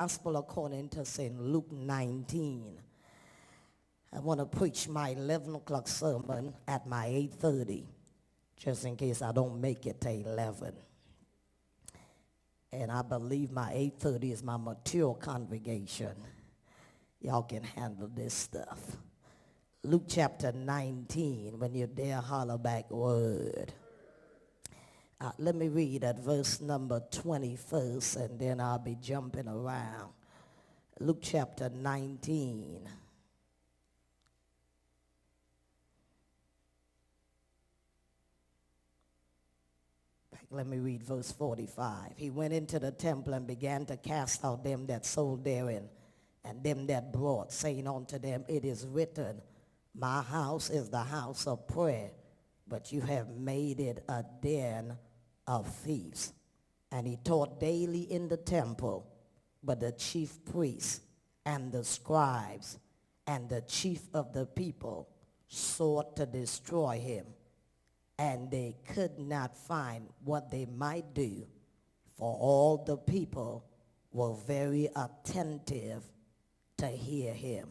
Gospel according to St. Luke 19. I want to preach my 11 o'clock sermon at my 8:30, just in case I don't make it to 11. And I believe my 8:30 is my mature congregation. Y'all can handle this stuff. Luke chapter 19, when you're there, holler back word. Let me read at verse number 21st, and then I'll be jumping around. Luke chapter 19. Let me read verse 45. He went into the temple and began to cast out them that sold therein, and them that brought, saying unto them, it is written, my house is the house of prayer, but you have made it a den of thieves. And he taught daily in the temple, but the chief priests and the scribes and the chief of the people sought to destroy him, and they could not find what they might do, for all the people were very attentive to hear him.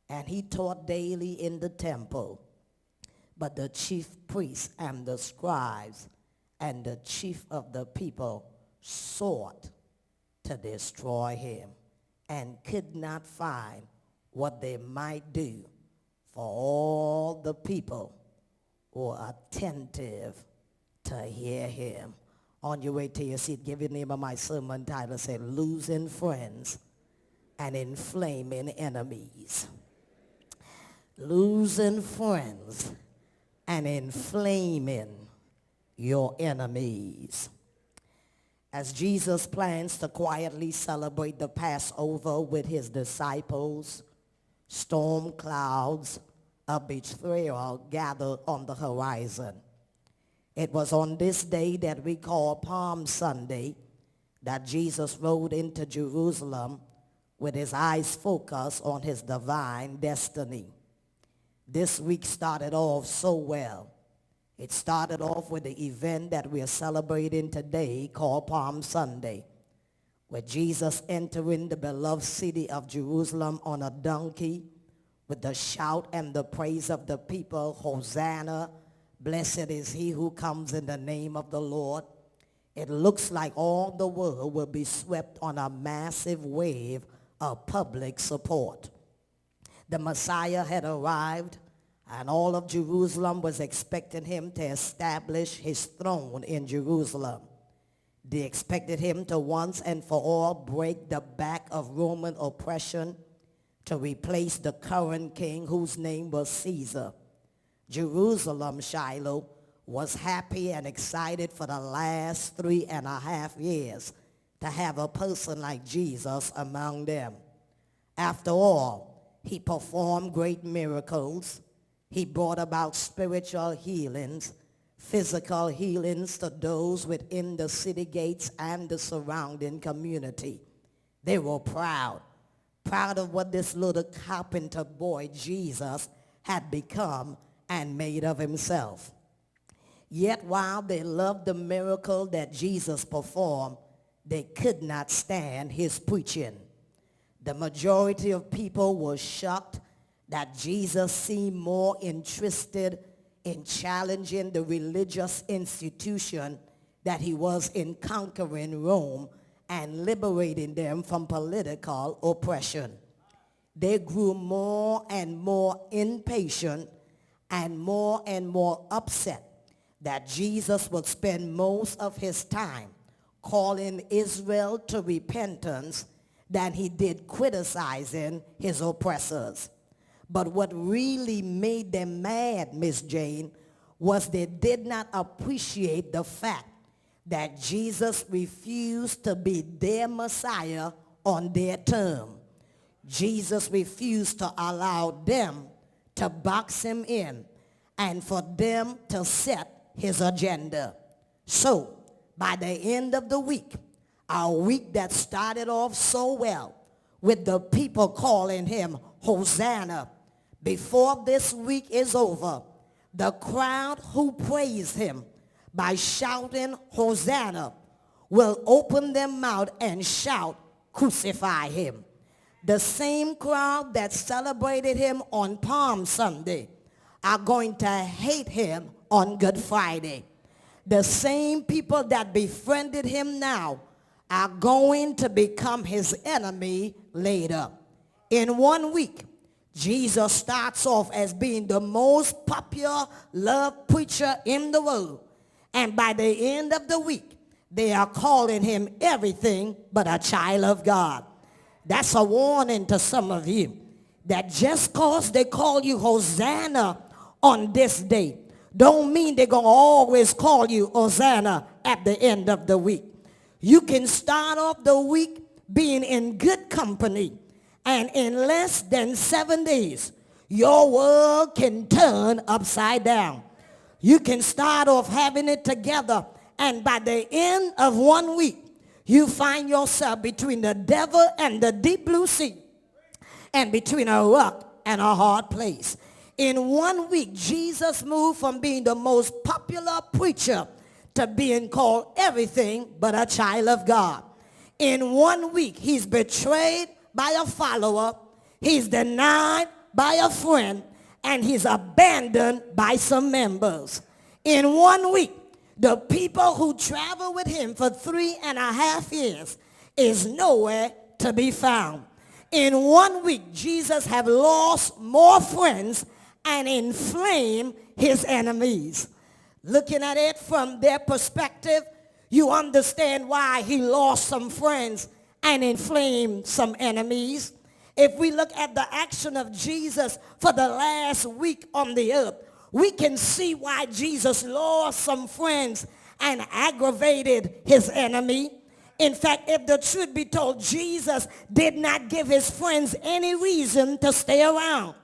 And he taught daily in the temple, but the chief priests and the scribes and the chief of the people sought to destroy him, and could not find what they might do, for all the people were attentive to hear him. On your way to your seat, give your name of my sermon title, say, losing friends and inflaming enemies. Losing friends and inflaming your enemies. As Jesus plans to quietly celebrate the Passover with his disciples, storm clouds of betrayal gathered on the horizon. It was on this day that we call Palm Sunday that Jesus rode into Jerusalem with his eyes focused on his divine destiny. This week started off so well. It started off with the event that we are celebrating today called Palm Sunday, where Jesus entering the beloved city of Jerusalem on a donkey with the shout and the praise of the people, Hosanna, blessed is he who comes in the name of the Lord. It looks like all the world will be swept on a massive wave of public support. The Messiah had arrived, and all of Jerusalem was expecting him to establish his throne in Jerusalem. They expected him to once and for all break the back of Roman oppression, to replace the current king whose name was Caesar. Jerusalem, Shiloh, was happy and excited for the last 3.5 years to have a person like Jesus among them. After all, he performed great miracles. He brought about spiritual healings, physical healings to those within the city gates and the surrounding community. They were proud of what this little carpenter boy Jesus had become and made of himself. Yet while they loved the miracle that Jesus performed, they could not stand his preaching. The majority of people were shocked that Jesus seemed more interested in challenging the religious institution that he was in conquering Rome and liberating them from political oppression. They grew more and more impatient and more upset that Jesus would spend most of his time calling Israel to repentance than he did criticizing his oppressors. But what really made them mad, Miss Jane, was they did not appreciate the fact that Jesus refused to be their Messiah on their term. Jesus refused to allow them to box him in and for them to set his agenda. So, by the end of the week, a week that started off so well with the people calling him Hosanna, before this week is over, the crowd who praised him by shouting Hosanna will open their mouth and shout crucify him. The same crowd that celebrated him on Palm Sunday are going to hate him on Good Friday. The same people that befriended him now are going to become his enemy later. In 1 week, Jesus starts off as being the most popular loved preacher in the world. And by the end of the week, they are calling him everything but a child of God. That's a warning to some of you that just because they call you Hosanna on this day, don't mean they're going to always call you Hosanna at the end of the week. You can start off the week being in good company, and in less than 7 days, your world can turn upside down. You can start off having it together, and by the end of 1 week, you find yourself between the devil and the deep blue sea, and between a rock and a hard place. In 1 week, Jesus moved from being the most popular preacher to being called everything but a child of God. In 1 week, he's betrayed by a follower, he's denied by a friend, and he's abandoned by some members. In 1 week, the people who traveled with him for 3.5 years is nowhere to be found. In 1 week, Jesus have lost more friends and inflamed his enemies. Looking at it from their perspective, you understand why he lost some friends and inflamed some enemies. If we look at the action of Jesus for the last week on the earth, we can see why Jesus lost some friends and aggravated his enemy. In fact, if the truth be told, Jesus did not give his friends any reason to stay around.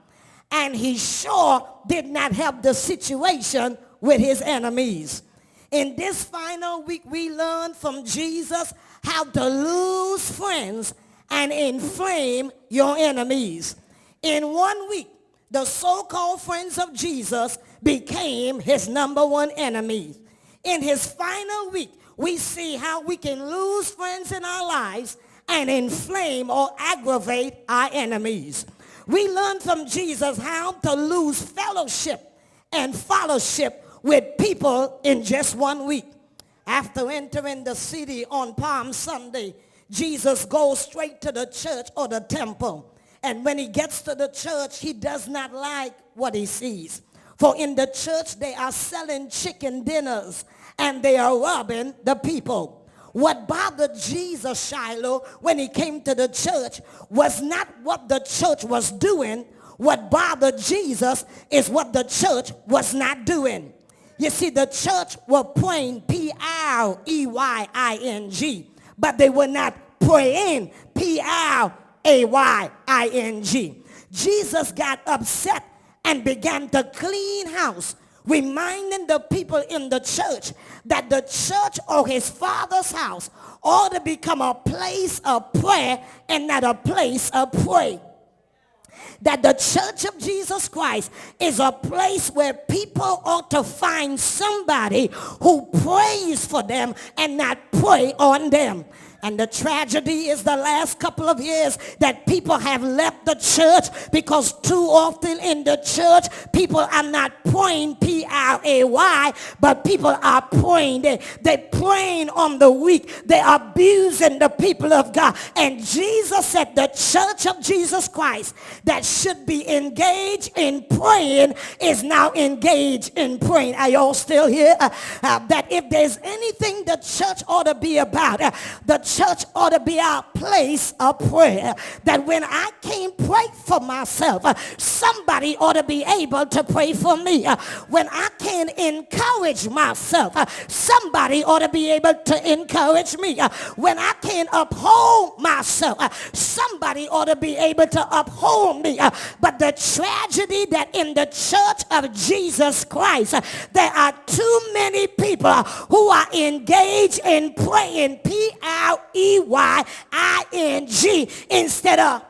And he sure did not help the situation with his enemies. In this final week, we learn from Jesus how to lose friends and inflame your enemies. In 1 week, the so-called friends of Jesus became his number one enemy. In his final week, we see how we can lose friends in our lives and inflame or aggravate our enemies. We learn from Jesus how to lose fellowship and fellowship with people in just 1 week. After entering the city on Palm Sunday, Jesus goes straight to the church or the temple. And when he gets to the church, he does not like what he sees. For in the church, they are selling chicken dinners and they are robbing the people. What bothered Jesus, Shiloh, when he came to the church was not what the church was doing. What bothered Jesus is what the church was not doing. You see, the church were praying P-R-E-Y-I-N-G, but they were not praying P-R-A-Y-I-N-G. Jesus got upset and began to clean house, reminding the people in the church that the church or his Father's house ought to become a place of prayer and not a place of prey. That the church of Jesus Christ is a place where people ought to find somebody who prays for them and not pray on them. And the tragedy is the last couple of years that people have left the church because too often in the church, people are not praying P-R-A-Y, but people are praying. They're praying on the weak. They're abusing the people of God. And Jesus said the church of Jesus Christ that should be engaged in praying is now engaged in praying. Are y'all still here? That if there's anything the church ought to be about, the church ought to be our place of prayer. That when I can't pray for myself, somebody ought to be able to pray for me. When I can't encourage myself, somebody ought to be able to encourage me. When I can't uphold myself, somebody ought to be able to uphold me. But the tragedy that in the church of Jesus Christ, there are too many people who are engaged in praying P-R-E-Y-I-N-G instead of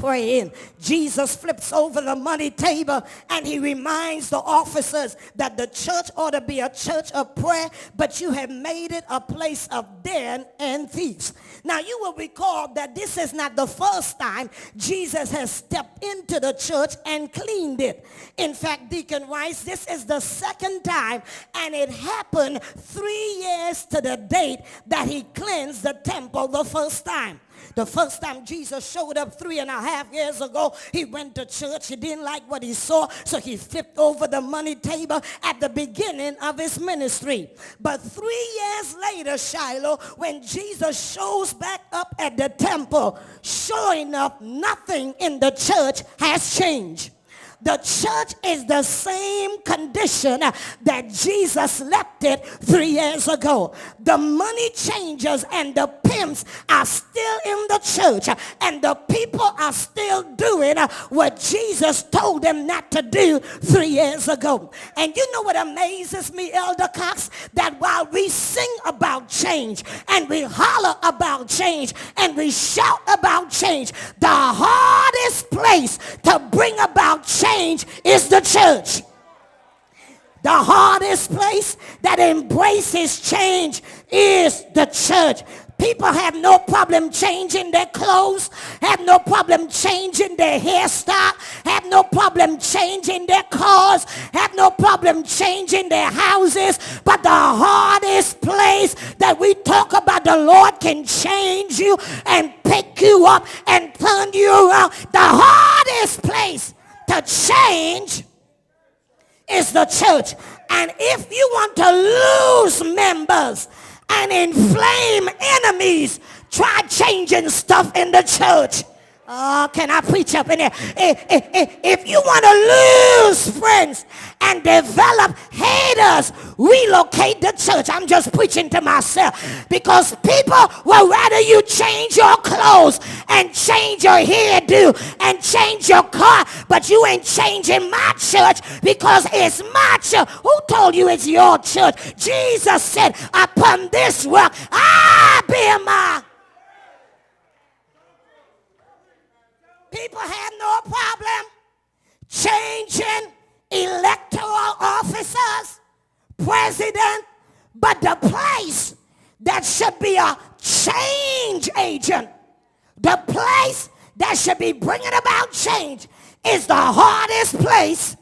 praying. Jesus flips over the money table and he reminds the officers that the church ought to be a church of prayer, but you have made it a place of den and thieves. Now you will recall that this is not the first time Jesus has stepped into the church and cleaned it. In fact, Deacon Rice, this is the second time, and it happened 3 years to the date that he cleansed the temple the first time. The first time Jesus showed up 3.5 years ago, he went to church. He didn't like what he saw, so he flipped over the money table at the beginning of his ministry. But 3 years later, Shiloh, when Jesus shows back up at the temple, sure enough, nothing in the church has changed. The church is the same condition that Jesus left it 3 years ago. The money changers and the pimps are still in the church, and the people are still doing what Jesus told them not to do 3 years ago. And you know what amazes me, Elder Cox? That while we sing about change and we holler about change and we shout about change, the hardest place to bring about change is the church. The hardest place that embraces change is the church. People have no problem changing their clothes, have no problem changing their hairstyle, have no problem changing their cars, have no problem changing their houses. But the hardest place that we talk about the Lord can change you and pick you up and turn you around, the hardest place to change is the church. And if you want to lose members and inflame enemies, try changing stuff in the church. Oh, can I preach up in here? If you want to lose friends and develop haters, relocate the church. I'm just preaching to myself, because people will rather you change your clothes and change your hairdo and change your car, but you ain't changing my church because it's my church. Who told you it's your church? Jesus said, upon this rock I build my. People have no problem changing electoral officers, president, but the place that should be a change agent, the place that should be bringing about change, is the hardest place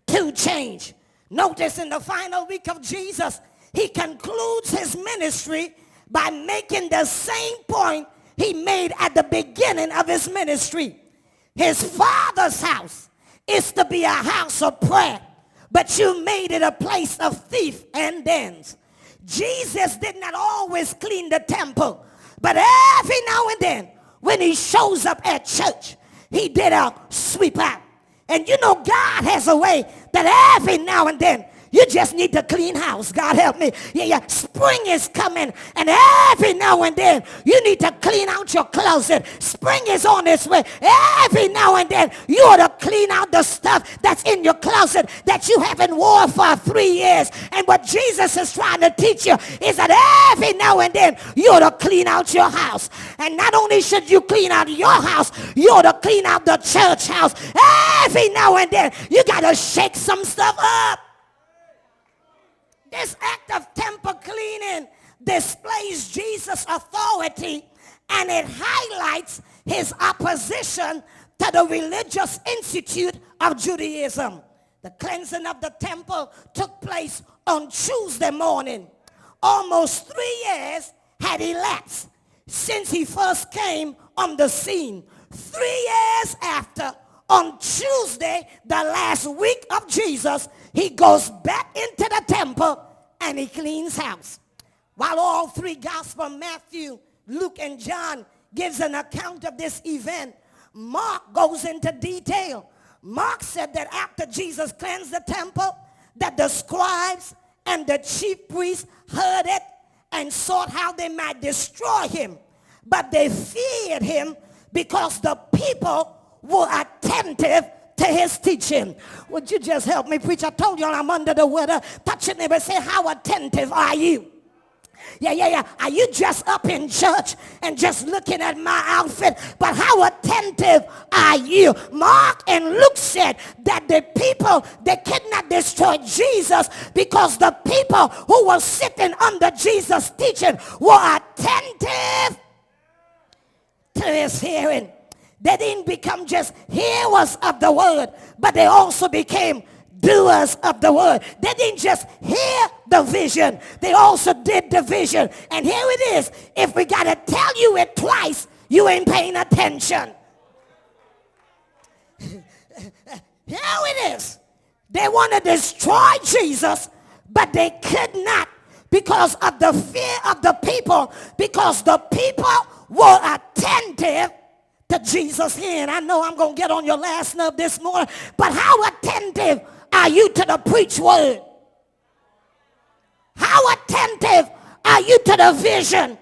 to change. Notice in the final week of Jesus, he concludes his ministry by making the same point he made at the beginning of his ministry. His Father's house is to be a house of prayer, but you made it a place of thief and dens. Jesus did not always clean the temple, but every now and then when he shows up at church, he did a sweep out. And you know, God has a way that every now and then you just need to clean house. God help me. Yeah. Spring is coming, and every now and then you need to clean out your closet. Spring is on its way. Every now and then you ought to clean out the stuff that's in your closet that you haven't worn for 3 years. And what Jesus is trying to teach you is that every now and then you ought to clean out your house. And not only should you clean out your house, you ought to clean out the church house. Every now and then you got to shake some stuff up. This act of temple cleaning displays Jesus' authority, and it highlights his opposition to the religious institute of Judaism. The cleansing of the temple took place on Tuesday morning. Almost 3 years had elapsed since he first came on the scene. 3 years after, on Tuesday, the last week of Jesus, he goes back into the temple and he cleans house. While all three Gospels, Matthew, Luke, and John, gives an account of this event, Mark goes into detail. Mark said that after Jesus cleansed the temple, that the scribes and the chief priests heard it and sought how they might destroy him. But they feared him because the people were attentive to his teaching. Would you just help me preach? I told you I'm under the weather. Touch your neighbor and say, how attentive are you? Yeah. Are you just up in church and just looking at my outfit? But how attentive are you? Mark and Luke said that the people, they could not destroy Jesus because the people who were sitting under Jesus' teaching were attentive to his hearing. They didn't become just hearers of the word, but they also became doers of the word. They didn't just hear the vision, they also did the vision. And here it is. If we got to tell you it twice, you ain't paying attention. Here it is. They want to destroy Jesus, but they could not because of the fear of the people, because the people were attentive to Jesus here. And I know I'm going to get on your last nerve this morning, but how attentive are you to the preached word? How attentive are you to the vision?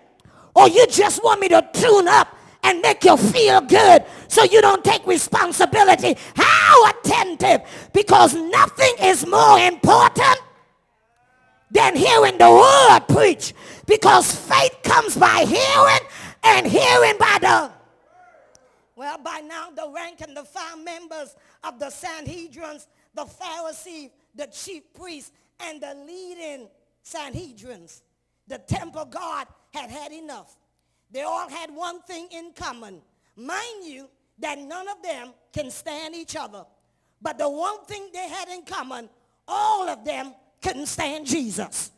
Or you just want me to tune up and make you feel good so you don't take responsibility? How attentive? Because nothing is more important than hearing the word preached. Because faith comes by hearing, and hearing by the... Well, by now the rank and the file members of the Sanhedrins, the Pharisees, the chief priests, and the leading Sanhedrins, the temple guard had had enough. They all had one thing in common. Mind you, that none of them can stand each other. But the one thing they had in common, all of them couldn't stand Jesus.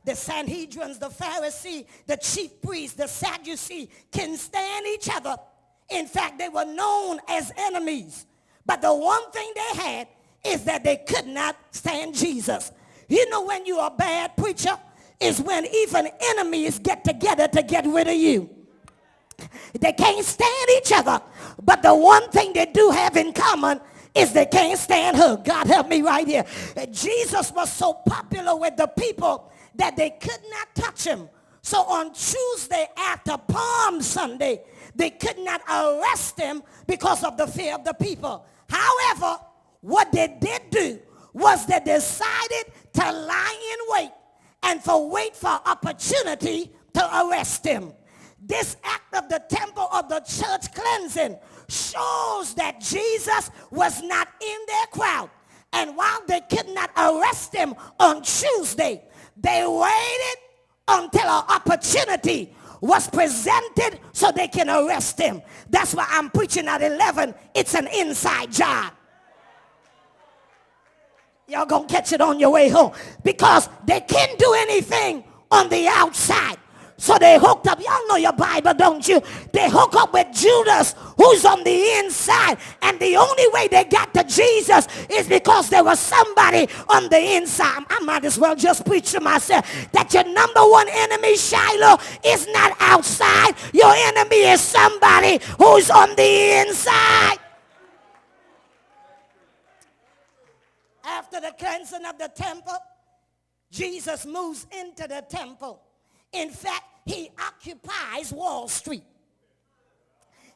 The Sanhedrins, the Pharisees, the chief priests, the Sadducees couldn't stand each other. In fact, they were known as enemies. But the one thing they had is that they could not stand Jesus. You know when you're a bad preacher is when even enemies get together to get rid of you. They can't stand each other. But the one thing they do have in common is they can't stand her. God help me right here. Jesus was so popular with the people that they could not touch him. So on Tuesday after Palm Sunday, they could not arrest him because of the fear of the people. However, what they did do was they decided to lie in wait and wait for opportunity to arrest him. This act of the temple of the church cleansing shows that Jesus was not in their crowd. And while they could not arrest him on Tuesday, they waited until an opportunity was presented so they can arrest him. That's why I'm preaching at 11. It's an inside job. Y'all gonna catch it on your way home. Because they can't do anything on the outside. So they hooked up. Y'all know your Bible, don't you? They hook up with Judas, who's on the inside. And the only way they got to Jesus is because there was somebody on the inside. I might as well just preach to myself that your number one enemy, Shiloh, is not outside. Your enemy is somebody who's on the inside. After the cleansing of the temple, Jesus moves into the temple. In fact, he occupies Wall Street.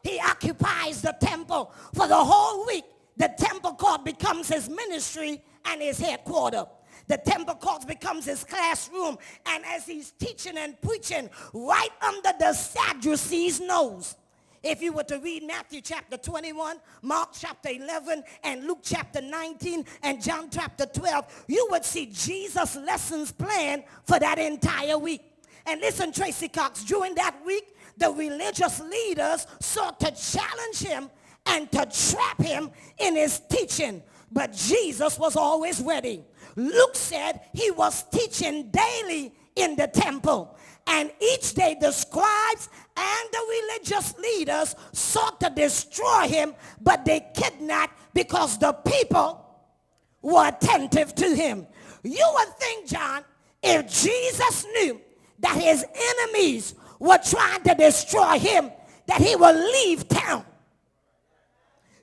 He occupies the temple for the whole week. The temple court becomes his ministry and his headquarters. The temple court becomes his classroom. And as he's teaching and preaching, right under the Sadducees' nose. If you were to read Matthew chapter 21, Mark chapter 11, and Luke chapter 19, and John chapter 12, you would see Jesus' lessons planned for that entire week. And listen, Tracy Cox, during that week, the religious leaders sought to challenge him and to trap him in his teaching. But Jesus was always ready. Luke said he was teaching daily in the temple. And each day the scribes and the religious leaders sought to destroy him, but they could not because the people were attentive to him. You would think, John, if Jesus knew that his enemies were trying to destroy him, that he would leave town.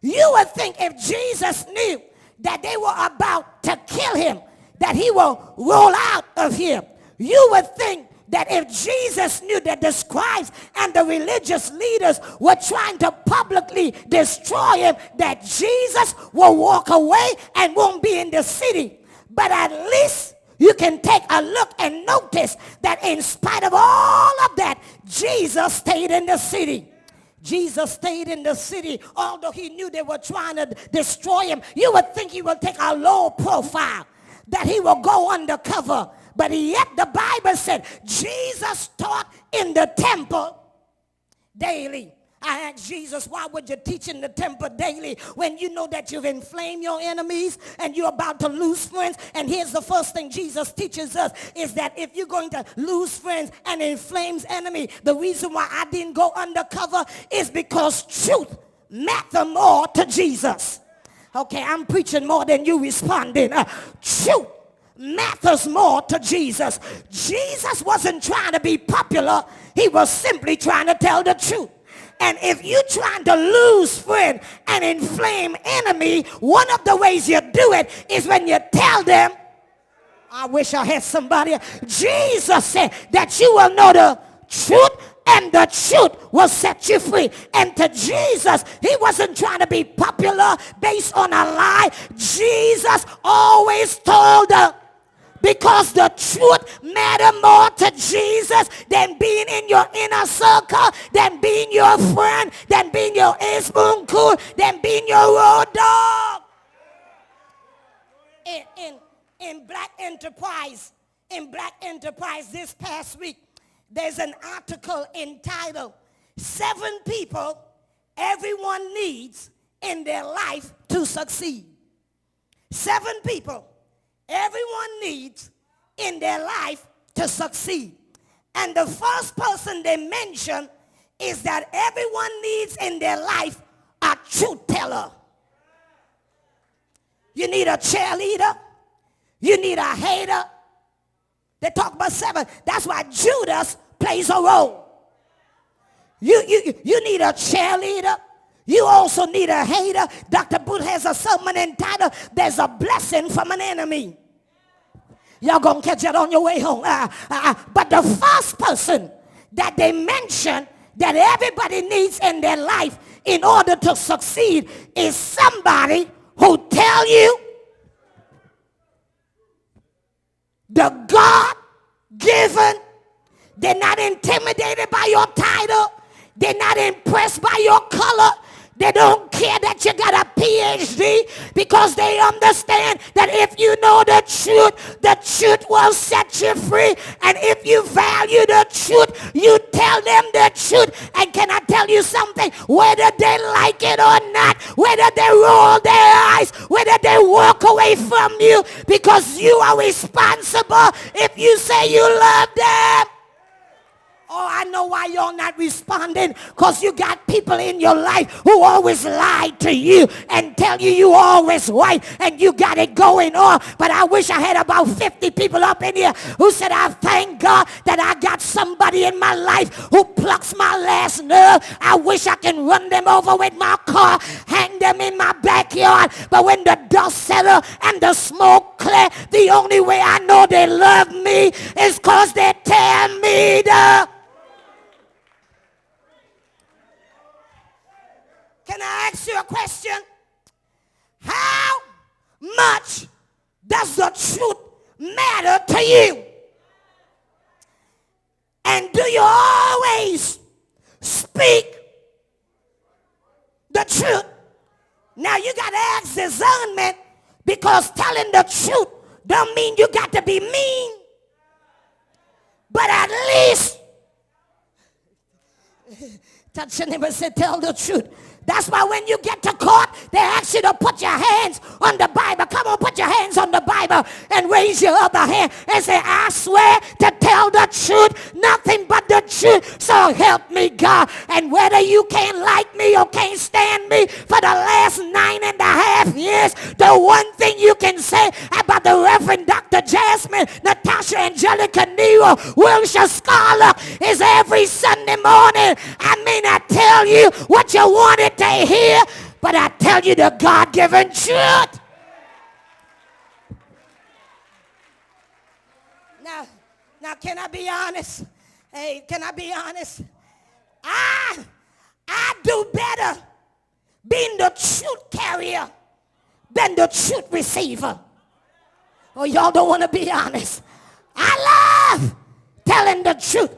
You would think if Jesus knew that they were about to kill him, that he will roll out of here. You would think that if Jesus knew that the scribes and the religious leaders were trying to publicly destroy him, that Jesus will walk away and won't be in the city. But at least you can take a look and notice that in spite of all of that, Jesus stayed in the city. Jesus stayed in the city, although he knew they were trying to destroy him. You would think he would take a low profile, that he will go undercover. But yet the Bible said Jesus taught in the temple daily. I asked Jesus, why would you teach in the temple daily when you know that you've inflamed your enemies and you're about to lose friends? And here's the first thing Jesus teaches us is that if you're going to lose friends and inflame enemy, the reason why I didn't go undercover is because truth matters more to Jesus. Okay, I'm preaching more than you responding. Truth matters more to Jesus. Jesus wasn't trying to be popular. He was simply trying to tell the truth. And if you're trying to lose friend and inflame enemy, one of the ways you do it is when you tell them, I wish I had somebody. Jesus said that you will know the truth and the truth will set you free. And to Jesus, he wasn't trying to be popular based on a lie. Jesus always told the because the truth matter more to Jesus than being in your inner circle, than being your friend, than being your spoon cool, than being your road dog. In Black Enterprise this past week, there's an article entitled 7 People Everyone Needs in Their Life to Succeed. 7 people everyone needs in their life to succeed. And the first person they mention is that everyone needs in their life a truth teller. You need a cheerleader. You need a hater. They talk about 7. That's why Judas plays a role. You need a cheerleader. You also need a hater. Dr. Booth has a sermon entitled, There's a Blessing from an Enemy. Y'all gonna catch that on your way home. But the first person that they mention that everybody needs in their life in order to succeed is somebody who tell you the God-given. They're not intimidated by your title. They're not impressed by your color. They don't care that you got a PhD because they understand that if you know the truth will set you free. And if you value the truth, you tell them the truth. And can I tell you something? Whether they like it or not, whether they roll their eyes, whether they walk away from you, because you are responsible if you say you love them. Oh, I know why you're not responding, because you got people in your life who always lie to you and tell you you always right and you got it going on. But I wish I had about 50 people up in here who said, I thank God that I got somebody in my life who plucks my last nerve. I wish I can run them over with my car, hang them in my backyard. But when the dust settles and the smoke clear, the only way I know they love me is because they tell me the... Can I ask you a question? How much does the truth matter to you? And do you always speak the truth? Now you got to ask discernment, because telling the truth don't mean you got to be mean. But at least, touch your neighbor and say, tell the truth. That's why when you get to court, they ask you to put your hands on the Bible. Come on, put your hands on the Bible and raise your other hand and say, I swear to tell the truth, nothing but the truth. So help me, God. And whether you can't like me or can't stand me for the last 9.5 years, the one thing you can say about the Reverend Dr. Jasmin, Natasha Angelica Nero, Wilshire Sculark is every Sunday morning, I may not tell you what you wanted to hear, but I tell you the God-given truth. Now, can I be honest? Hey, can I be honest? I do better being the truth carrier than the truth receiver. Oh, y'all don't want to be honest. I love telling the truth,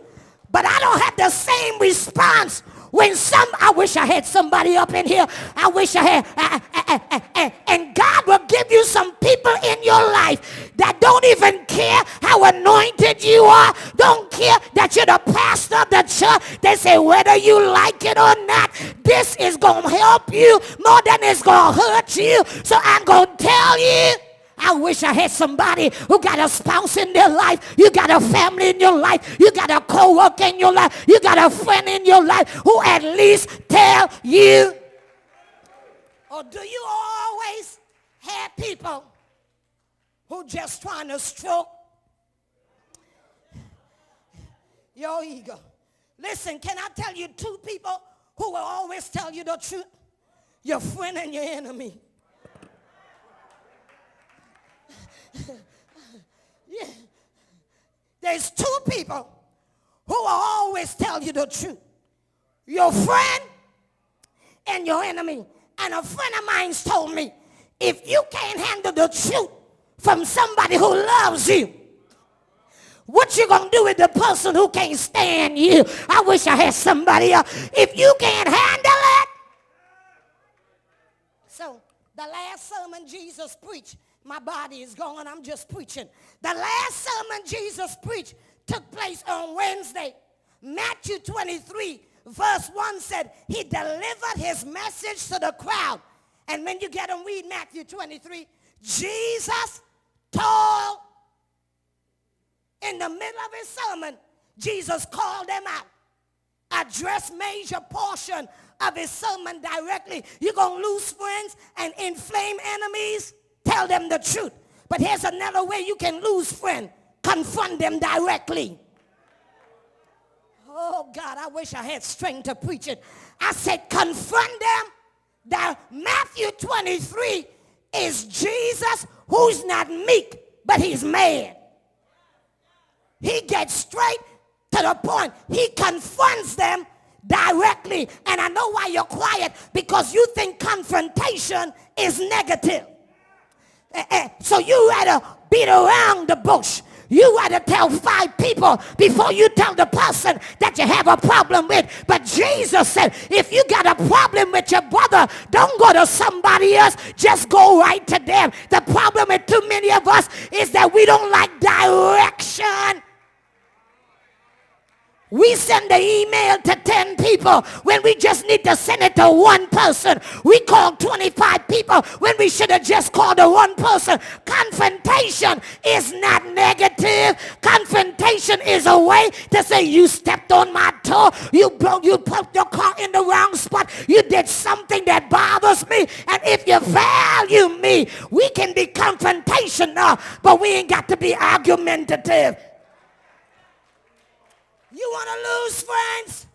but I don't have the same response when I wish I had somebody up in here. I wish I had, and God will give you some people in your life that don't even care how anointed you are, don't care that you're the pastor of the church. They say whether you like it or not, this is going to help you more than it's going to hurt you. So I'm going to tell you, I wish I had somebody who got a spouse in their life. You got a family in your life. You got a co-worker in your life. You got a friend in your life who at least tell you. Or do you always have people who just trying to stroke your ego? Listen, can I tell you two people who will always tell you the truth? Your friend and your enemy. Yeah. There's two people who will always tell you the truth. Your friend and your enemy. And a friend of mine told me, if you can't handle the truth from somebody who loves you, what you gonna do with the person who can't stand you? I wish I had somebody else. If you can't handle it. So the last sermon Jesus preached, my body is gone, I'm just preaching. The last sermon Jesus preached took place on Wednesday. Matthew 23 verse 1 said he delivered his message to the crowd. And when you get them, read Matthew 23. Jesus told, in the middle of his sermon, Jesus called them out. Addressed major portion of his sermon directly. You're going to lose friends and inflame enemies. Tell them the truth. But here's another way you can lose friends. Confront them directly. Oh, God, I wish I had strength to preach it. I said confront them. That Matthew 23 is Jesus who's not meek, but he's mad. He gets straight to the point. He confronts them directly. And I know why you're quiet, because you think confrontation is negative. So you rather beat around the bush. You rather tell 5 people before you tell the person that you have a problem with. But Jesus said, if you got a problem with your brother, don't go to somebody else. Just go right to them. The problem with too many of us is that we don't like direction. We send the email to 10 people when we just need to send it to one person. We call 25 people when we should have just called the one person. Confrontation is not negative. Confrontation is a way to say you stepped on my toe. You put your car in the wrong spot. You did something that bothers me. And if you value me, we can be confrontational, but we ain't got to be argumentative. You want to lose friends?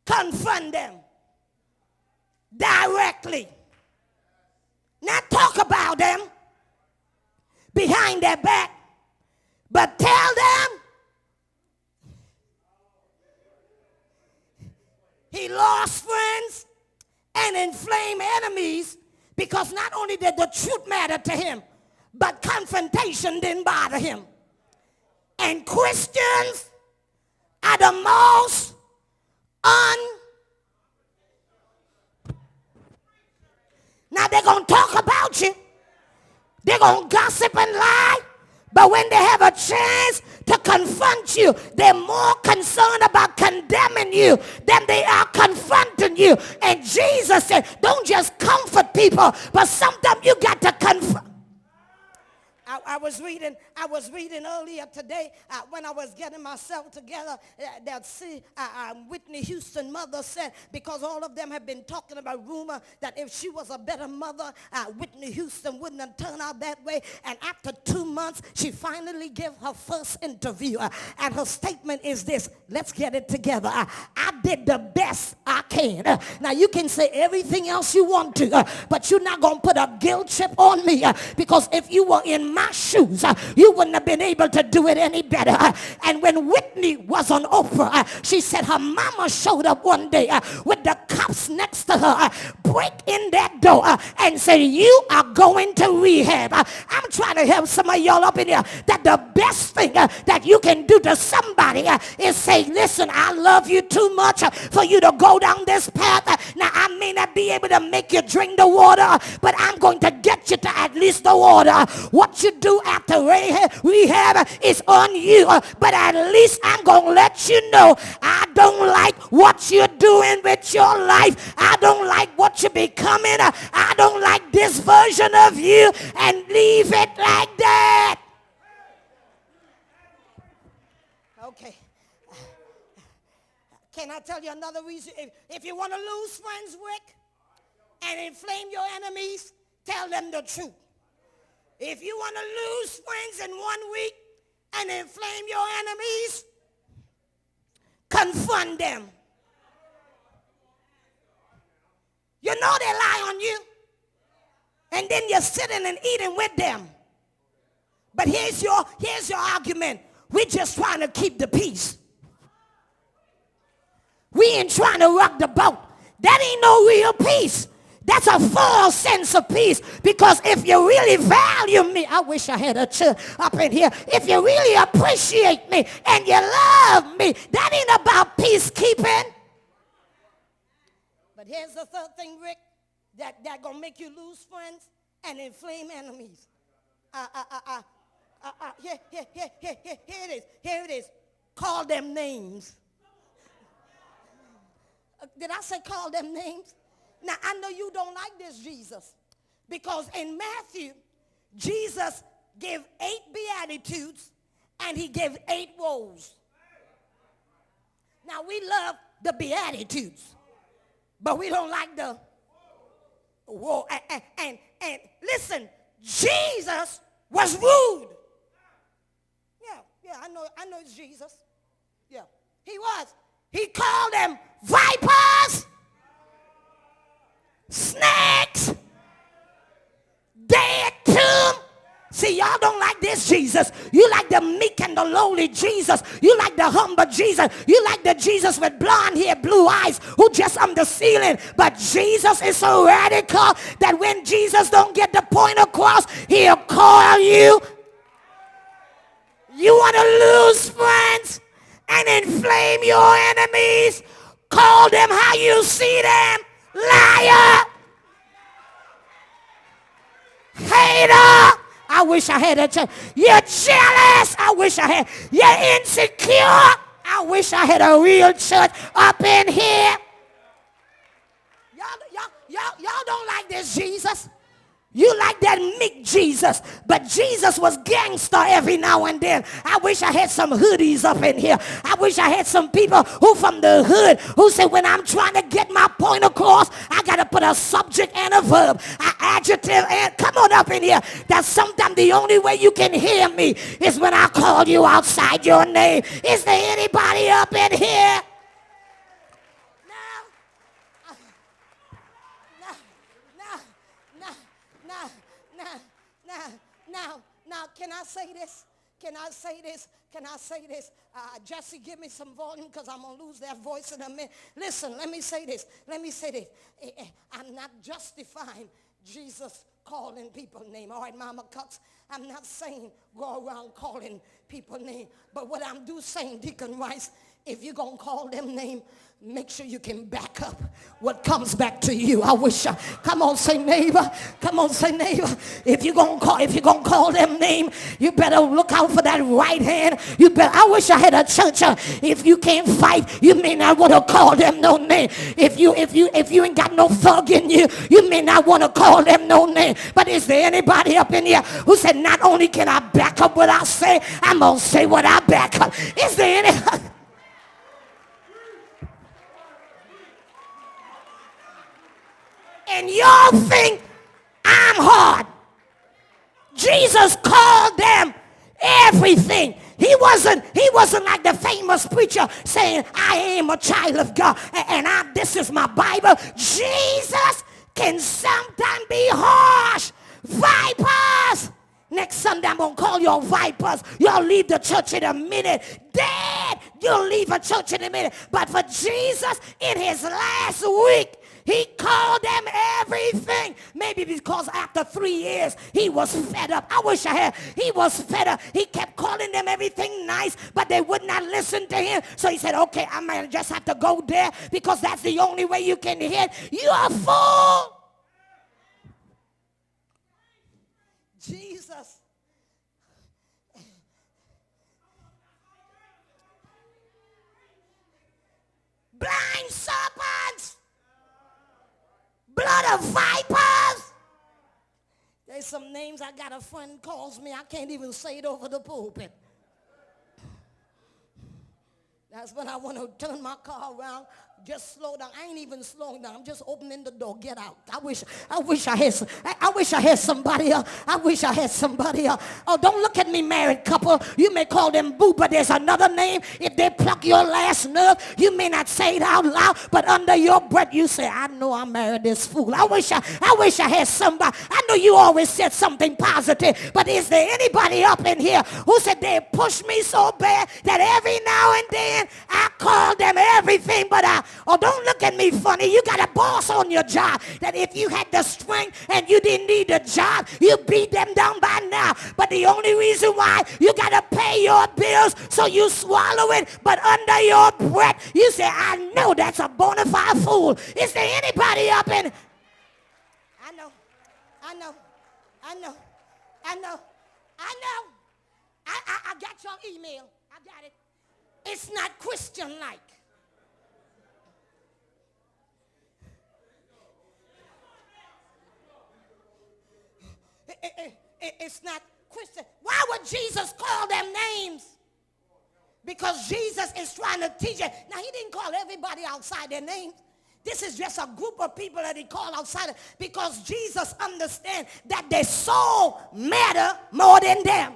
Confront them directly. Not talk about them behind their back, but tell them he lost friends and inflamed enemies because not only did the truth matter to him, but confrontation didn't bother him. And Christians are the most Now they're going to talk about you. They're going to gossip and lie. But when they have a chance to confront you, they're more concerned about condemning you than they are confronting you. And Jesus said, don't just comfort people, but sometimes you got to confront. I was reading earlier today when I was getting myself together that Whitney Houston's mother said, because all of them have been talking about rumor that if she was a better mother, Whitney Houston wouldn't have turned out that way. And after 2 months, she finally gave her first interview. And her statement is this: let's get it together. I did the best I can. Now you can say everything else you want to, but you're not going to put a guilt trip on me, because if you were in my shoes, you wouldn't have been able to do it any better. And when Whitney was on Oprah, she said her mama showed up one day with the cops next to her, break in that door and say, you are going to rehab. I'm trying to help some of y'all up in here that the best thing that you can do to somebody is say, listen, I love you too much for you to go down this path. Now, I may not be able to make you drink the water, but I'm going to get you to at least the water. What you do after rehab is on you, but at least I'm going to let you know I don't like what you're doing with your life. I don't like what you're becoming. I don't like this version of you, and leave it like that. Okay. Can I tell you another reason? If you want to lose friends, Rick, and inflame your enemies, tell them the truth. If you want to lose friends in 1 week and inflame your enemies, confront them. You know they lie on you, and then you're sitting and eating with them. But here's your argument. We're just trying to keep the peace. We ain't trying to rock the boat. That ain't no real peace. That's a false sense of peace. Because if you really value me, I wish I had a church up in here. If you really appreciate me and you love me, that ain't about peacekeeping. But here's the third thing, Rick, that gonna make you lose friends and inflame enemies. Here it is. Here it is. Call them names. Did I say call them names? Now, I know you don't like this, Jesus, because in Matthew, Jesus gave 8 beatitudes and he gave 8 woes. Now, we love the beatitudes, but we don't like the woe. And listen, Jesus was rude. Yeah, I know it's Jesus. Yeah, he was. He called them vipers, snakes, dead tomb. See, y'all don't like this Jesus. You like the meek and the lowly Jesus. You like the humble Jesus. You like the Jesus with blonde hair, blue eyes, who just on the ceiling. But Jesus is so radical that when Jesus don't get the point across, he'll call you. You want to lose friends and inflame your enemies? Call them how you see them. Liar. Hater. I wish I had a church. You're jealous. I wish I had. You're insecure. I wish I had a real church up in here. Y'all don't like this Jesus. You like that meek Jesus, but Jesus was gangster every now and then. I wish I had some hoodies up in here. I wish I had some people who from the hood who say when I'm trying to get my point across, I got to put a subject and a verb, an adjective, and come on up in here. That sometimes the only way you can hear me is when I call you outside your name. Is there anybody up in here? Now, can I say this? Can I say this? Can I say this? Jesse, give me some volume because I'm going to lose that voice in a minute. Listen, let me say this. I'm not justifying Jesus calling people name. All right, Mama Cuts, I'm not saying go around calling people name. But what I'm saying, Deacon Rice, if you're going to call them name, make sure you can back up what comes back to you. I wish come on, say neighbor. Come on, say neighbor. If you're gonna call them name, you better look out for that right hand. I wish I had a church. If you can't fight, you may not want to call them no name. If you ain't got no thug in you, you may not want to call them no name. But is there anybody up in here who said not only can I back up what I say, I'm gonna say what I back up? Is there any? And y'all think I'm hard. Jesus called them everything. He wasn't like the famous preacher saying, I am a child of God and this is my Bible. Jesus can sometimes be harsh. Vipers. Next Sunday I'm going to call y'all vipers. Y'all leave the church in a minute. Dead. You'll leave a church in a minute. But for Jesus, in his last week, He called them everything. Maybe because after 3 years, he was fed up. I wish I had. He was fed up. He kept calling them everything nice, but they would not listen to him. So he said, okay, I might just have to go there because that's the only way you can hit. You are full. Jesus. Blind serpents. Blood of vipers. There's some names. I got a friend calls me. I can't even say it over the pulpit. That's when I want to turn my car around. Just slow down. I ain't even slowing down. I'm just opening the door. Get out. I wish I had somebody else. I wish I had somebody else. Oh, don't look at me, married couple. You may call them boo, but there's another name. If they pluck your last nerve, you may not say it out loud, but under your breath you say, I know I married this fool. I wish I had somebody. I know you always said something positive, but is there anybody up in here who said they pushed me so bad that every now and then I call them everything, but don't look at me funny. You got a boss on your job that if you had the strength and you didn't need a job, you beat them down by now. But the only reason why you got to pay your bills, so you swallow it, but under your breath, you say, I know that's a bona fide fool. Is there anybody up in? I know. I got your email. I got it. It's not Christian-like. It's not Christian. Why would Jesus call them names? Because Jesus is trying to teach it. Now, he didn't call everybody outside their names. This is just a group of people that he called outside because Jesus understands that their soul matter more than them.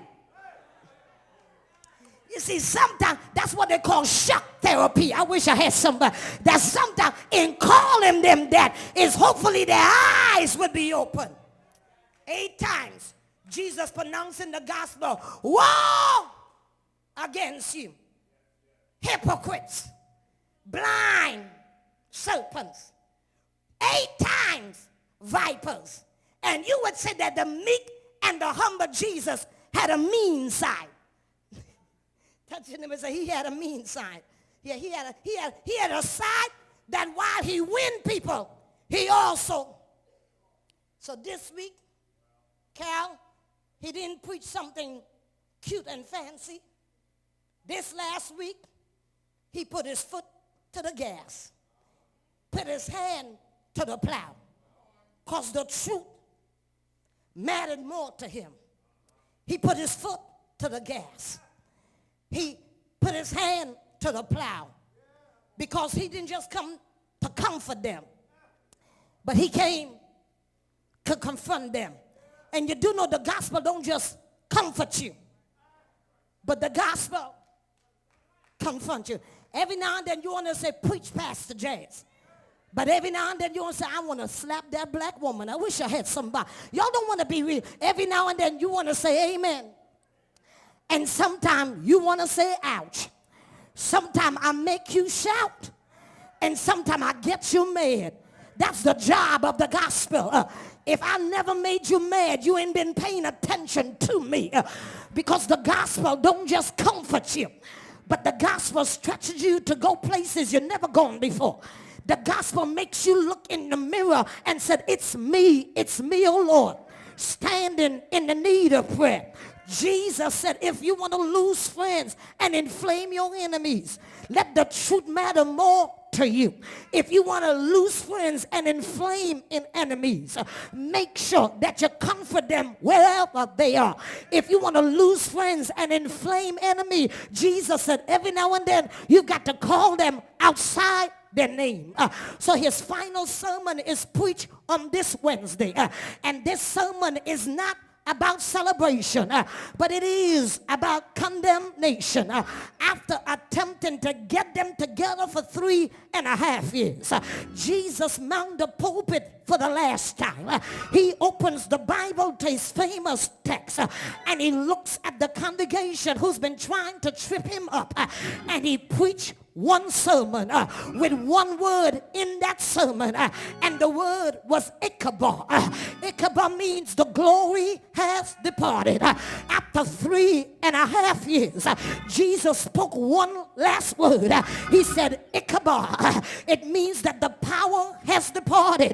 You see, sometimes that's what they call shock therapy. I wish I had somebody. That sometimes in calling them that is hopefully their eyes would be open. 8 times Jesus pronouncing the gospel, woe against you, hypocrites, blind serpents. 8 times vipers. And you would say that the meek and the humble Jesus had a mean side. Touching him and say he had a mean side. Yeah, he had a side that while he win people, he also. So this week, Cal, he didn't preach something cute and fancy. This last week, he put his foot to the gas, put his hand to the plow, because the truth mattered more to him. He put his foot to the gas. He put his hand to the plow because he didn't just come to comfort them, but he came to confront them. And you do know the gospel don't just comfort you, but the gospel confront you. Every now and then you want to say, preach, Pastor Jazz. But every now and then you want to say, I want to slap that black woman. I wish I had somebody. Y'all don't want to be real. Every now and then you want to say amen. And sometimes you want to say ouch. Sometimes I make you shout. And sometimes I get you mad. That's the job of the gospel. If I never made you mad, you ain't been paying attention to me. Because the gospel don't just comfort you, but the gospel stretches you to go places you've never gone before. The gospel makes you look in the mirror and said, it's me, oh Lord, standing in the need of prayer. Jesus said, if you want to lose friends and inflame your enemies, let the truth matter more to you. If you want to lose friends and inflame in enemies, make sure that you comfort them wherever they are. If you want to lose friends and inflame enemy, Jesus said every now and then you've got to call them outside their name. So his final sermon is preached on this Wednesday. And this sermon is not about celebration, but it is about condemnation. After attempting to get them together for 3.5 years, Jesus mounted the pulpit for the last time. He opens the Bible to his famous text, and he looks at the congregation who's been trying to trip him up, and he preached one sermon with one word in that sermon, and the word was Ichabod. Ichabod means the glory has departed. After 3.5 years, Jesus spoke one last word. He said, Ichabod. It means that the power has departed.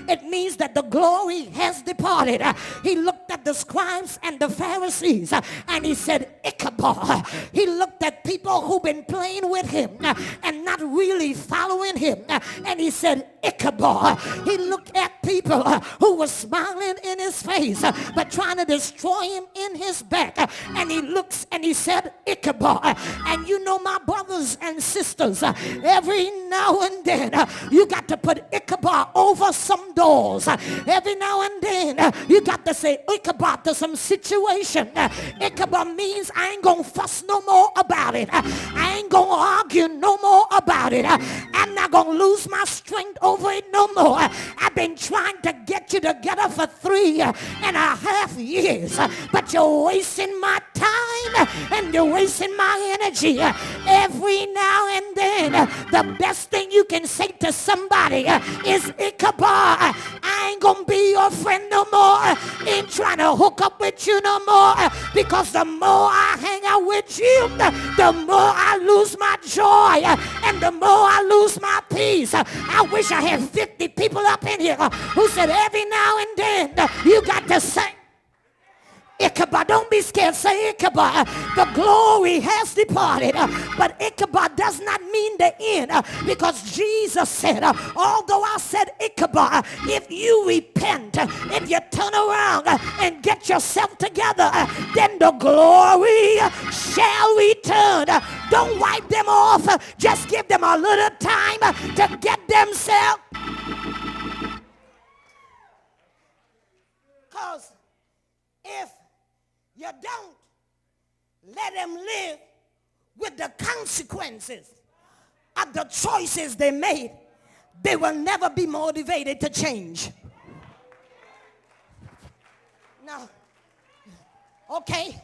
It means that the glory has departed. He looked at the scribes and the Pharisees and he said, Ichabod. He looked at people who've been playing with him and not really following him, and he said, Ichabod. He looked at people who were smiling in his face but trying to destroy him in his back, and he looks and he said, Ichabod. And you know, my brothers and sisters, every now and then you got to put Ichabod over some doors. Every now and then you got to say Ichabod to some situation. Ichabod means I ain't gonna fuss no more about it. I ain't gonna argue no more about it. I'm not gonna lose my strength over it no more. I've been trying to get you together for 3.5 years, but you're wasting my time and you're wasting my energy. Every now and then the best thing you can say to somebody is Ichabod. I ain't gonna be your friend no more. Ain't trying to hook up with you no more, because the more I hang out with you, the more I lose my joy and the more I lose my peace. I wish I had 50 people up in here who said every now and then you got to say Ichabod. Don't be scared. Say Ichabod. The glory has departed. But Ichabod does not mean the end, because Jesus said, although I said Ichabod, if you repent, if you turn around and get yourself together, then the glory shall return. Don't wipe them off. Just give them a little time to get themselves. Because if you don't let them live with the consequences of the choices they made, they will never be motivated to change. Now, okay,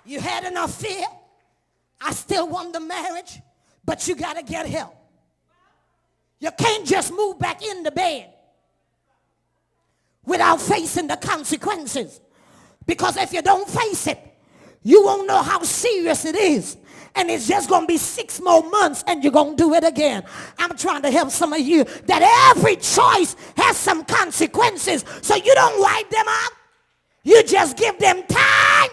you had an affair. I still want the marriage, but you got to get help. You can't just move back in the bed without facing the consequences. Because if you don't face it, you won't know how serious it is. And it's just going to be 6 more months and you're going to do it again. I'm trying to help some of you that every choice has some consequences. So you don't wipe them out. You just give them time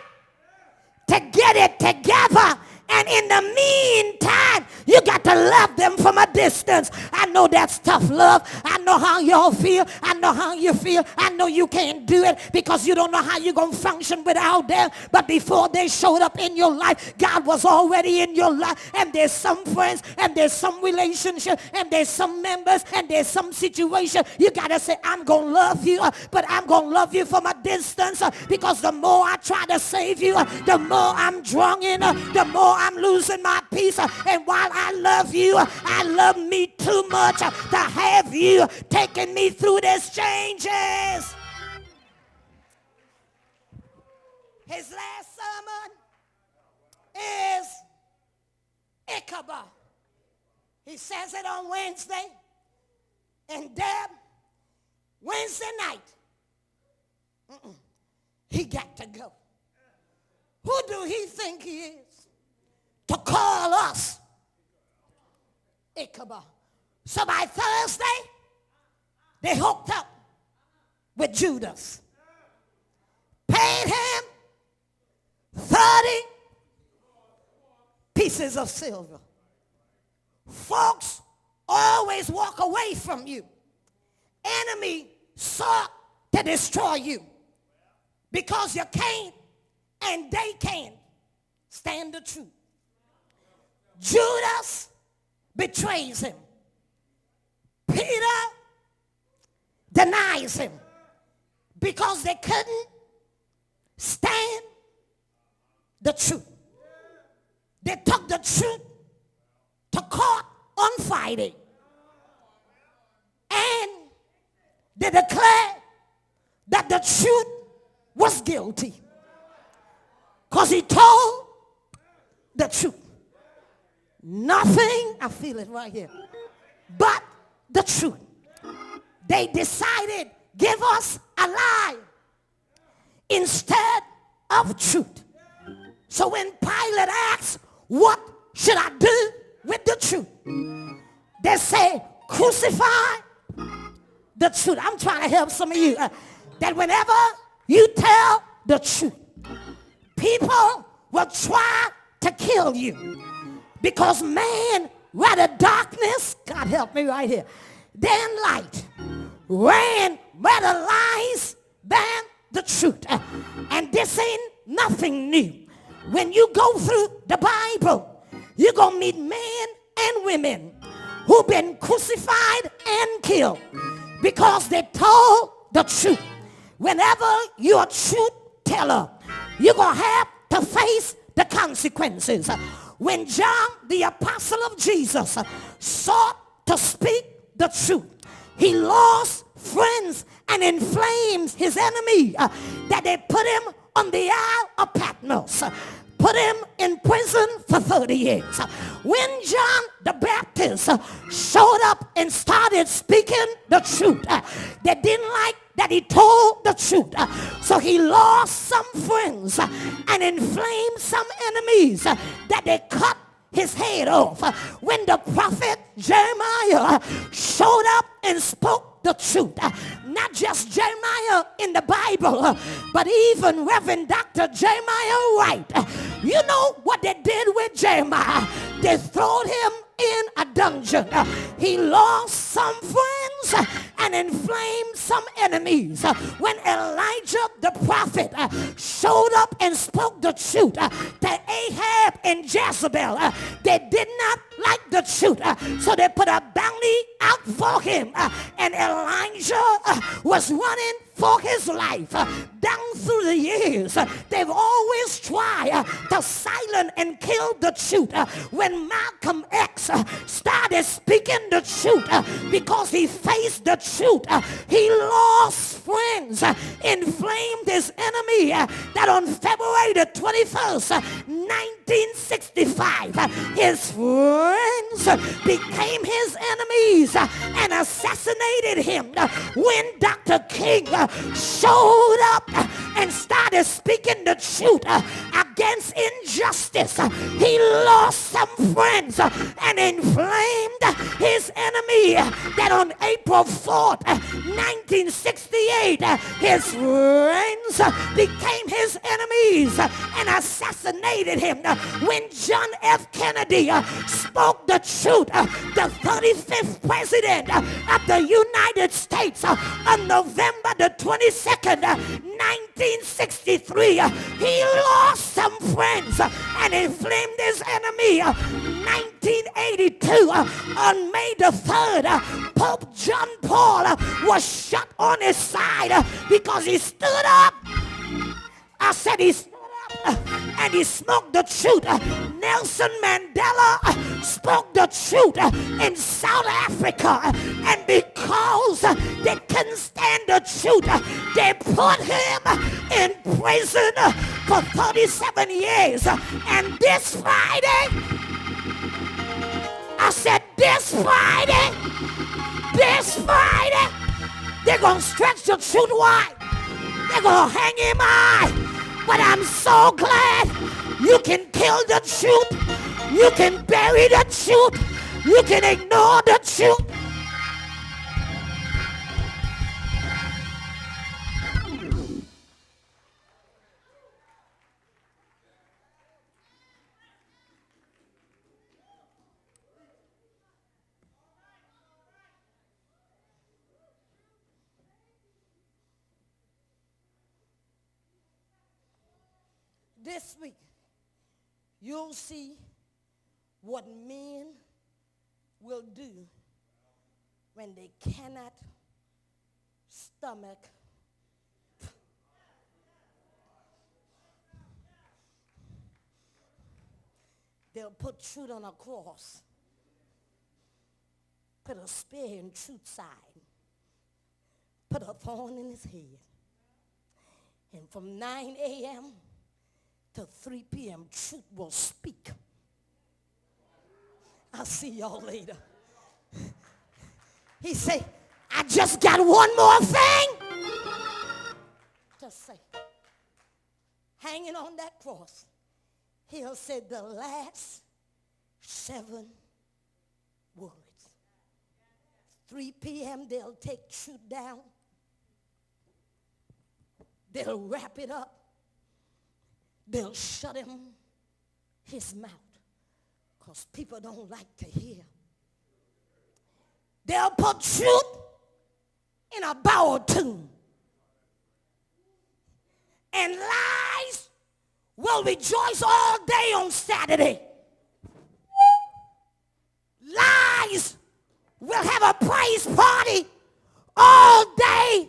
to get it together. And in the meantime, you got to love them from a distance. I know that's tough love. I know how y'all feel. I know how you feel. I know you can't do it because you don't know how you're going to function without them. But before they showed up in your life, God was already in your life. And there's some friends, and there's some relationship, and there's some members, and there's some situation. You got to say, I'm going to love you, but I'm going to love you from a distance, because the more I try to save you, the more I'm drunk in, the more I'm losing my peace. And while I love you, I love me too much to have you taking me through these changes. His last sermon is Ichabod. He says it on Wednesday. And Deb, Wednesday night, he got to go. Who do he think he is to call us Ichabod? So by Thursday, they hooked up with Judas. Paid him 30 pieces of silver. Folks always walk away from you. Enemy sought to destroy you because you can't and they can't stand the truth. Judas betrays him. Peter denies him because they couldn't stand the truth. They took the truth to court on Friday. And they declared that the truth was guilty because he told the truth. nothing, I feel it right here, but the truth. They decided, give us a lie instead of truth. So when Pilate asks, what should I do with the truth? They say, crucify the truth. I'm trying to help some of you. That whenever you tell the truth, people will try to kill you. Because man rather darkness, God help me right here, than light. Ran rather lies than the truth. And this ain't nothing new. When you go through the Bible, you're going to meet men and women who've been crucified and killed because they told the truth. Whenever you're a truth teller, you're going to have to face the consequences. When John, the apostle of Jesus, sought to speak the truth, he lost friends and inflamed his enemy that they put him on the Isle of Patmos, put him in prison for 30 years. When John the Baptist showed up and started speaking the truth, they didn't like that he told the truth. So he lost some friends and inflamed some enemies that they cut his head off. When the prophet Jeremiah showed up and spoke the truth, not just Jeremiah in the Bible, but even Reverend Dr. Jeremiah Wright. You know what they did with Jeremiah? They threw him in a dungeon. He lost some friends and inflamed some enemies. When Elijah the prophet showed up and spoke the truth to Ahab and Jezebel, they did not like the truth, so they put a bounty out for him, and Elijah was running for his life. Down through the years, they've always tried to silence and kill the truth. When Malcolm X started speaking the truth because he faced the truth, he lost friends, inflamed his enemy, that on February the 21st, 1965, his friends became his enemies and assassinated him. When Dr. King showed up and started speaking the truth against injustice, he lost some friends and inflamed his enemy, that on April 4th, 1968, his friends became his enemies and assassinated him. When John F. Kennedy spoke the truth, the 35th president of the United States, on November the 22nd, 1963, he lost some friends and inflamed his enemy. 1982, on May the 3rd, Pope John Paul was shot on his side because he stood up. I said he stood up and he spoke the truth. Nelson Mandela spoke the truth in South Africa, and because they couldn't stand the truth, they put him in prison for 37 years. And this Friday, I said this Friday, they're going to stretch the truth wide. They're going to hang him high. But I'm so glad you can kill the truth. You can bury the truth. You can ignore the truth. This week, you'll see what men will do when they cannot stomach they'll put truth on a cross, put a spear in truth's side, put a thorn in his head, and from 9 a.m. to 3 p.m., truth will speak. I'll see y'all later. He said, I just got one more thing to say. Hanging on that cross, he said the last 7 words. 3 p.m. they'll take truth down. They'll wrap it up. They'll shut his mouth because people don't like to hear. They'll put truth in a borrowed tomb. And lies will rejoice all day on Saturday. Lies will have a praise party all day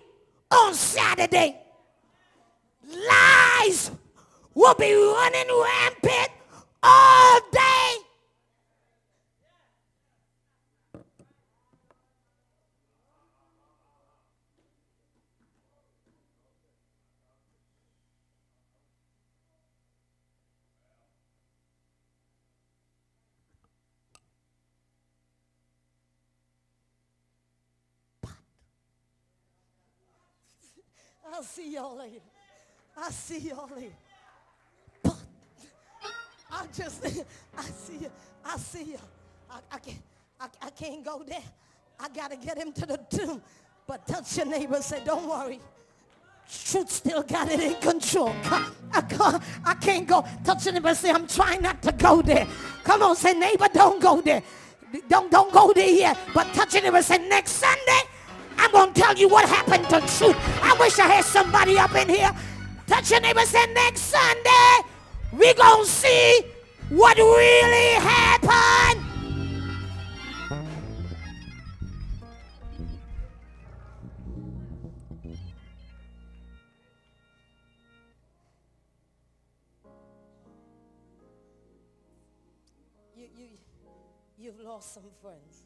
on Saturday. Lies will be running rampant all day. I'll see y'all later. I'll see y'all later. But I see you. I see you. I can't go there. I got to get him to the tomb. But touch your neighbor and say, don't worry. Truth still got it in control. I can't go. Touch your neighbor and say, I'm trying not to go there. Come on, say, neighbor, don't go there. Don't go there yet. But touch your neighbor and say, next Sunday, I'm going to tell you what happened to truth. I wish I had somebody up in here. Touch your neighbor and say, next Sunday, we're going to see what really happened. You've lost some friends.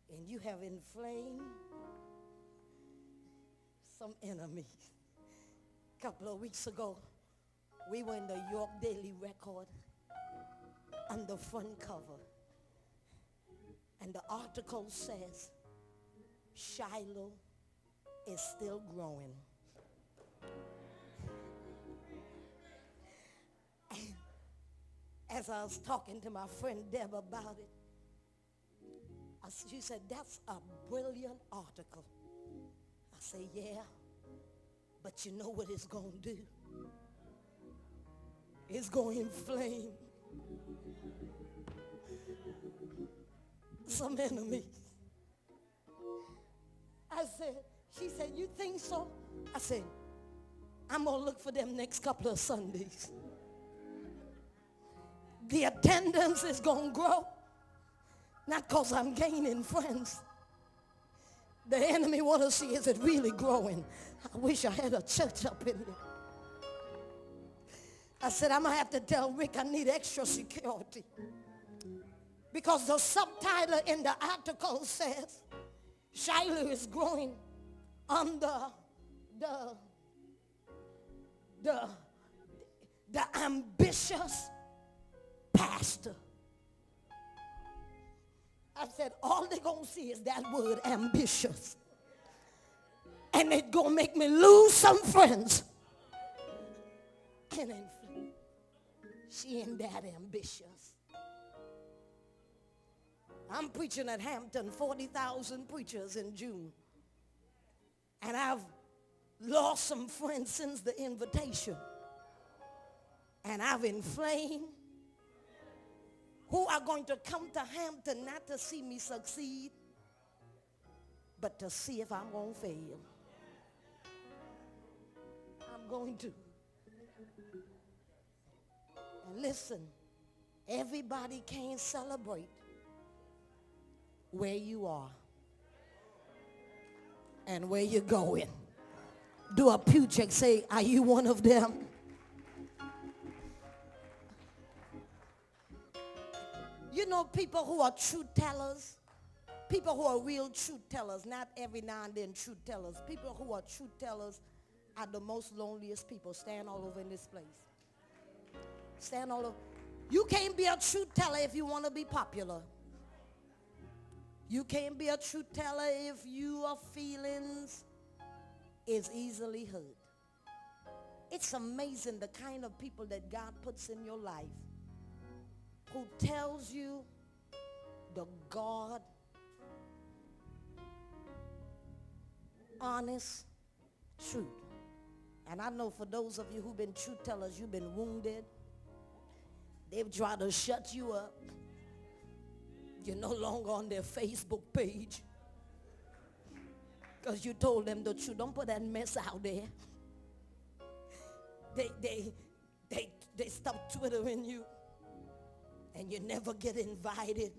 And you have inflamed some enemies. A couple of weeks ago, we were in the York Daily Record on the front cover. And the article says, Shiloh is still growing. And as I was talking to my friend Deb about it, she said, that's a brilliant article. I say, yeah, but you know what it's going to do? It's going to inflame some enemies. She said, you think so? I said, I'm going to look for them next couple of Sundays. The attendance is going to grow. Not because I'm gaining friends. The enemy want to see, is it really growing? I wish I had a church up in here. I said, I'm going to have to tell Rick I need extra security. Because the subtitle in the article says, Shiloh is growing under the ambitious pastor. I said, all they're going to see is that word ambitious. And it's going to make me lose some friends. And she ain't that ambitious. I'm preaching at Hampton, 40,000 preachers in June. And I've lost some friends since the invitation. And I've inflamed who are going to come to Hampton not to see me succeed, but to see if I'm going to fail. I'm going to. And listen, everybody can't celebrate where you are and where you're going. Do a pew check. Say, are you one of them? You know people who are truth tellers, people who are real truth tellers, not every now and then truth tellers. People who are truth tellers are the most loneliest people. Stand all over in this place. Stand all over. You can't be a truth teller if you want to be popular. You can't be a truth teller if your feelings is easily hurt. It's amazing the kind of people that God puts in your life who tells you the God, honest truth. And I know for those of you who've been truth tellers, you've been wounded. They've tried to shut you up. You're no longer on their Facebook page because you told them the truth. Don't put that mess out there. They stop twittering you, and you never get invited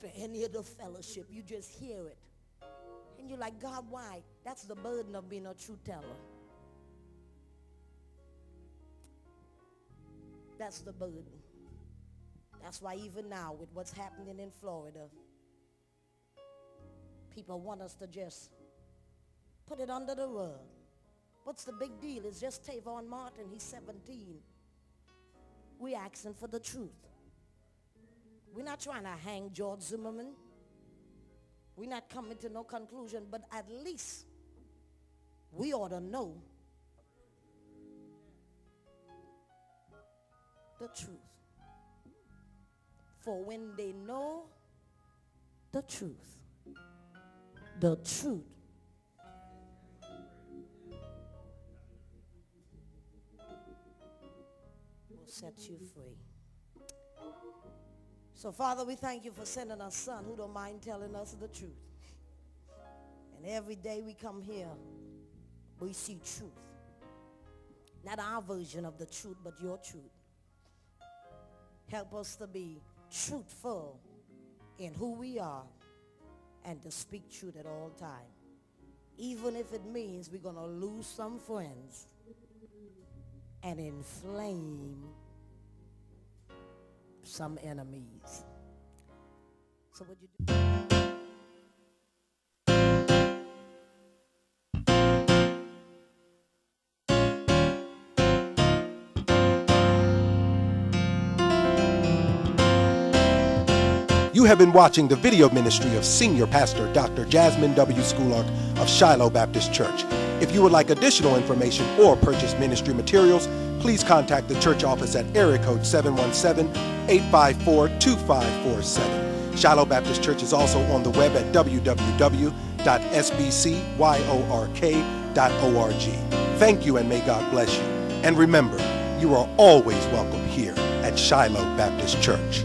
to any of the fellowship. You just hear it. And you're like, God, why? That's the burden of being a truth teller. That's the burden. That's why even now with what's happening in Florida, people want us to just put it under the rug. What's the big deal? It's just Tavon Martin. He's 17. We're asking for the truth. We're not trying to hang George Zimmerman. We're not coming to no conclusion, but at least we ought to know the truth. For when they know the truth will set you free. So, Father, we thank you for sending a son who don't mind telling us the truth. And every day we come here, we see truth. Not our version of the truth, but your truth. Help us to be truthful in who we are and to speak truth at all times. Even if it means we're going to lose some friends and inflame some enemies. So would you do? You have been watching the video ministry of Senior Pastor Dr. Jasmin W. Sculark of Shiloh Baptist Church. If you would like additional information or purchase ministry materials, please contact the church office at area code 717-854-2547. Shiloh Baptist Church is also on the web at www.sbcyork.org. Thank you and may God bless you. And remember, you are always welcome here at Shiloh Baptist Church.